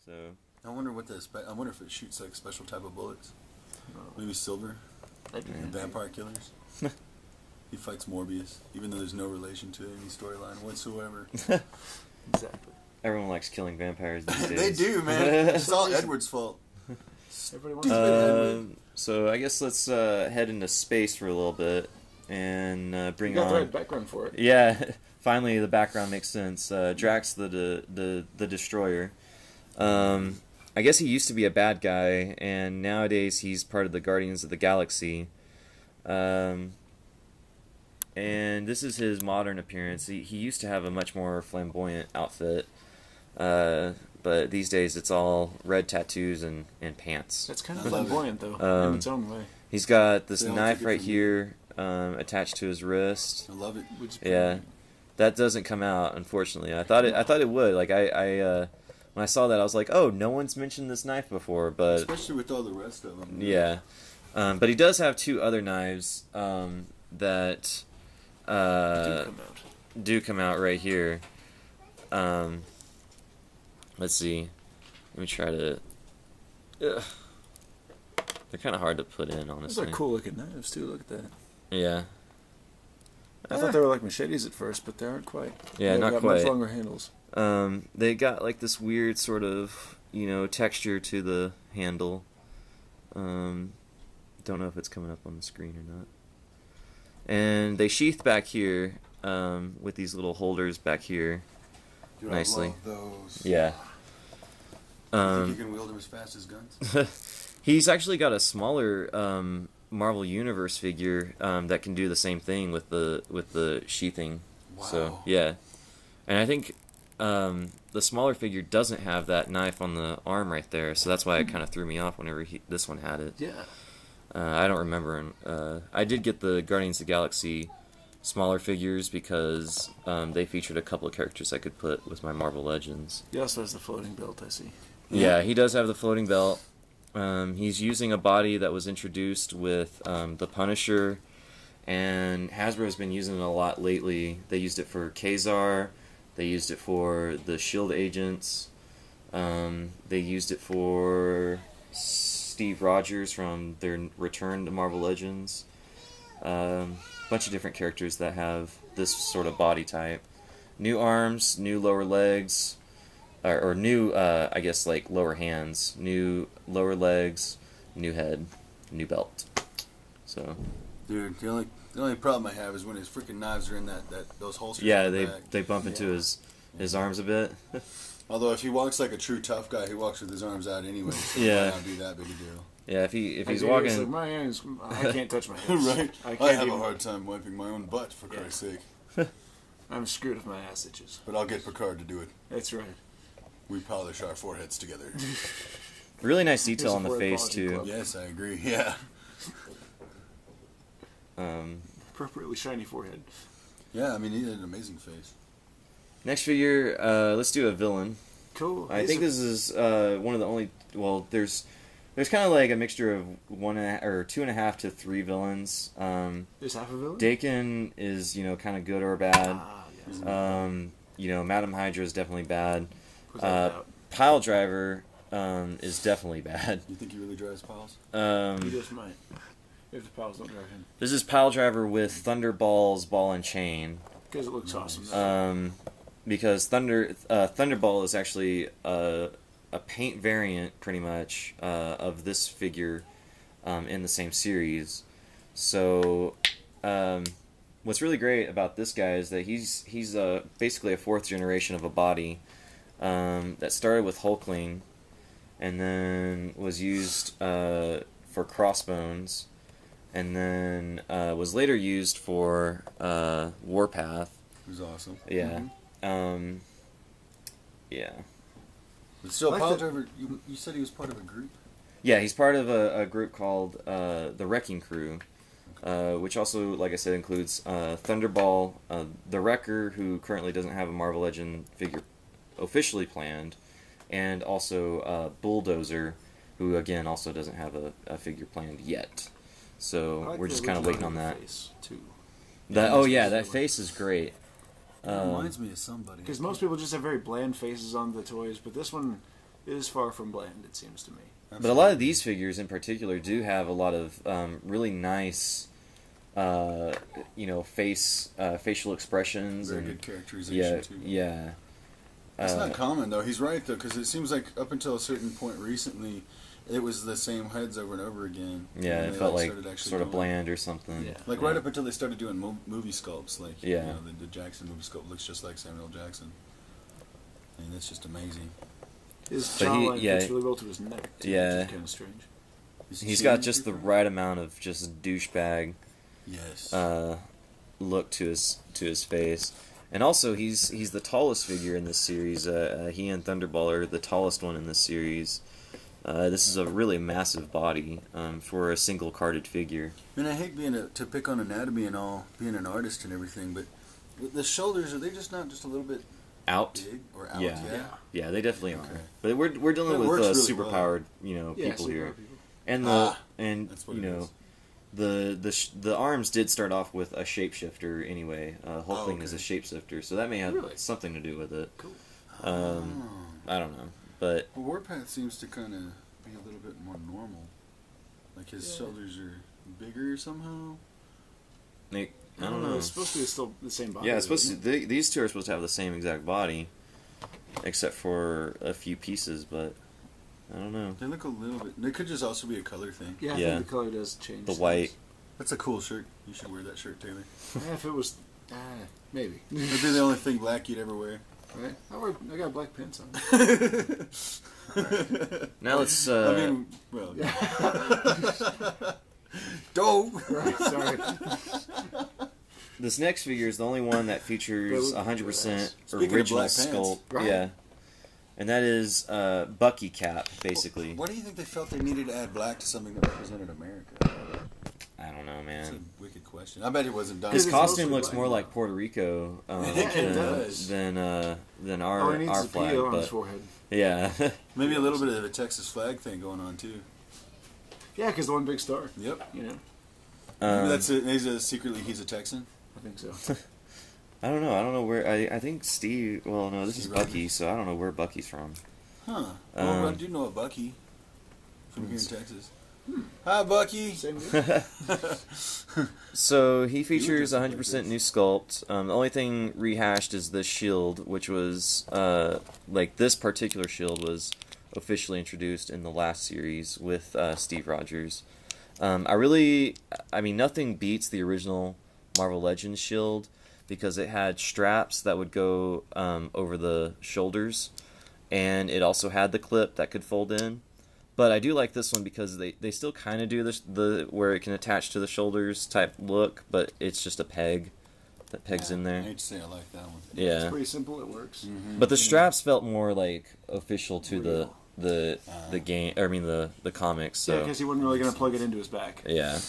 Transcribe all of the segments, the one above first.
So I wonder what I wonder if it shoots like special type of bullets. Maybe silver. And vampire killers. He fights Morbius, even though there's no relation to any storyline whatsoever. Exactly. Everyone likes killing vampires these days. They do, man. It's all Edward's fault. Everybody wants to So I guess let's head into space for a little bit and bring you got on the right background for it. Yeah, finally the background makes sense. Drax the Destroyer. I guess he used to be a bad guy, and nowadays he's part of the Guardians of the Galaxy. And this is his modern appearance. He used to have a much more flamboyant outfit, but these days it's all red tattoos and pants. That's kind of flamboyant, though, in its own way. He's got this knife right here attached to his wrist. I love it. Yeah, that doesn't come out, unfortunately. I thought it would. Like I when I saw that, I was like, oh, no one's mentioned this knife before, but especially with all the rest of them. Yeah, but he does have two other knives that do come out right here. Let's see. Let me try to. They're kind of hard to put in, honestly. Those are cool looking knives too. Look at that. Yeah. I thought they were like machetes at first, but they aren't quite. Yeah, They've not got quite. much longer handles. They got like this weird sort of texture to the handle. Don't know if it's coming up on the screen or not. And they sheath back here with these little holders back here. Dude, nicely. I love those. Yeah. You think you can wield them as fast as guns? He's actually got a smaller Marvel Universe figure that can do the same thing with the sheathing. Wow. So yeah, and I think the smaller figure doesn't have that knife on the arm right there, so that's why it kind of threw me off whenever this one had it. Yeah. I don't remember. I did get the Guardians of the Galaxy smaller figures because they featured a couple of characters I could put with my Marvel Legends. He also has the floating belt, I see. Yeah, he does have the floating belt. He's using a body that was introduced with the Punisher, and Hasbro's been using it a lot lately. They used it for Kazar, they used it for the S.H.I.E.L.D. agents, they used it for Steve Rogers from their return to Marvel Legends. Bunch of different characters that have this sort of body type. New arms, new lower legs, or new, I guess, like lower hands, new lower legs, new head, new belt. So, dude, the only problem I have is when his freaking knives are in those holsters. yeah, in the back. they bump into his arms a bit. Although if he walks like a true tough guy, he walks with his arms out anyway. So Yeah. it might not be that big a deal. Yeah, if he's walking, Like, my hands, I can't touch my hands. Right? I I have a hard time wiping my own butt, for Christ's sake. I'm screwed if my ass itches. But I'll get Picard to do it. That's right. We polish our foreheads together. really nice detail on the Here's a face forehead too. polishing Yes, I agree. Yeah. Appropriately shiny forehead. Yeah, I mean, he had an amazing face. Next figure, let's do a villain. Cool. I think this is one of the only. Well, there's kind of like a mixture of 2.5 to 3 villains. There's half a villain? Dakin is kind of good or bad. Ah, yes. Madam Hydra is definitely bad. Without doubt. Pile Driver is definitely bad. You think he really drives piles? He just might. If the pals don't drive him. This is Pile Driver with Thunderball's ball and chain. Because it looks awesome. Because Thunderball is actually a paint variant, pretty much, of this figure in the same series. So, what's really great about this guy is that he's basically a 4th generation of a body that started with Hulkling, and then was used for Crossbones, and then was later used for Warpath. He was awesome. Yeah. Yeah. But still, Pile Driver, you said he was part of a group? Yeah, he's part of a group called the Wrecking Crew, which also, like I said, includes Thunderball, the Wrecker, who currently doesn't have a Marvel Legend figure officially planned, and also Bulldozer, who, again, also doesn't have a figure planned yet. So we're just kind of waiting on that. Face, too. That face is great. It reminds me of somebody. Because most people just have very bland faces on the toys, but this one It is far from bland, it seems to me. But a lot of these figures in particular do have a lot of really nice, facial expressions. Very and good characterization, too. Yeah. It's not common, though. He's right, though, because it seems like up until a certain point recently, it was the same heads over and over again. Yeah, it felt like sort of bland or something. Yeah. Like right up until they started doing movie sculpts. Like, yeah. The Jackson movie sculpt looks just like Samuel Jackson. I mean, that's just amazing. His jawline fits really well to his neck, too, yeah. which is kind of strange. He's got just the right amount of just douchebag look to his face. And also, he's the tallest figure in this series. He and Thunderball are the tallest one in this series. This is a really massive body for a single carded figure. I mean, I hate to pick on anatomy and all, being an artist and everything, but the shoulders, are they just not just a little bit out? Big or out? Yeah, they definitely are. But we're dealing with really superpowered, people here, and the arms did start off with a shapeshifter anyway. Hulkling is a shapeshifter, so that may have something to do with it. Cool. I don't know, but Warpath seems to kind of be a little bit more normal. Like his shoulders are bigger somehow. I don't know. It's supposed to be still the same body. Yeah, it's supposed to. These two are supposed to have the same exact body, except for a few pieces. But I don't know. They look a little bit. They could just also be a color thing. Yeah, I think the color does change. The white. That's a cool shirt. You should wear that shirt, Taylor. Yeah, if it was, maybe. It'd be the only thing black you'd ever wear. Right. I got black pants on. Now let's. I mean, well. Don't. Right. Sorry. This next figure is the only one that features 100% original sculpt. Right. Yeah. And that is Bucky Cap, basically. Why do you think they felt they needed to add black to something that represented America? I don't know, man. That's a wicked question. I bet it wasn't done. His costume looks more like Puerto Rico than our flag. On his forehead. Yeah. Maybe a little bit of a Texas flag thing going on, too. Yeah, because the one big star. Yep. You know. Maybe that's it. Secretly, he's a Texan. I think so. I don't know. I don't know where. I think Steve. Well, no, this is Bucky, so I don't know where Bucky's from. Huh. Well, I do know a Bucky from here in Texas. Hi, Bucky. Same So he features 100% new sculpt. The only thing rehashed is the shield, which was this particular shield was officially introduced in the last series with Steve Rogers. Nothing beats the original Marvel Legends shield because it had straps that would go over the shoulders, and it also had the clip that could fold in. But I do like this one because they still kind of do the where it can attach to the shoulders type look, but it's just a peg that pegs in there. I hate to say I like that one. Yeah, it's pretty simple. It works. Mm-hmm. But the straps felt more like official to the game. The comics. So. Yeah, because he wasn't really going to plug it into his back. Yeah.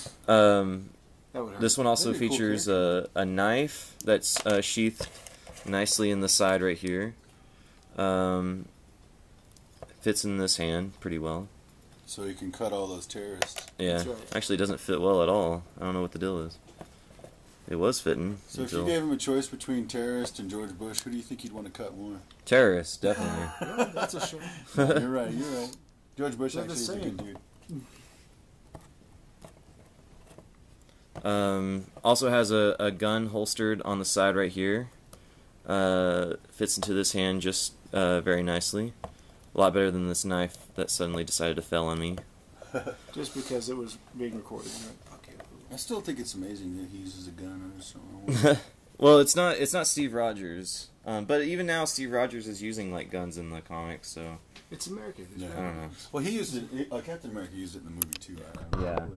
This one also features a knife that's sheathed nicely in the side right here. Fits in this hand pretty well. So you can cut all those terrorists. Yeah. That's right. Actually, it doesn't fit well at all. I don't know what the deal is. It was fitting. So if you gave him a choice between terrorist and George Bush, who do you think you'd want to cut more? Terrorist, definitely. Well, that's a shame. You're right. George Bush actually is a good dude. Also has a gun holstered on the side right here. Fits into this hand just very nicely. A lot better than this knife that suddenly decided to fell on me. Just because it was being recorded. Okay. I still think it's amazing that he uses a gun or something. Well, it's not Steve Rogers. But even now, Steve Rogers is using like guns in the comics, so it's America. Yeah. I don't know. Well, he used it. Captain America used it in the movie too. Yeah.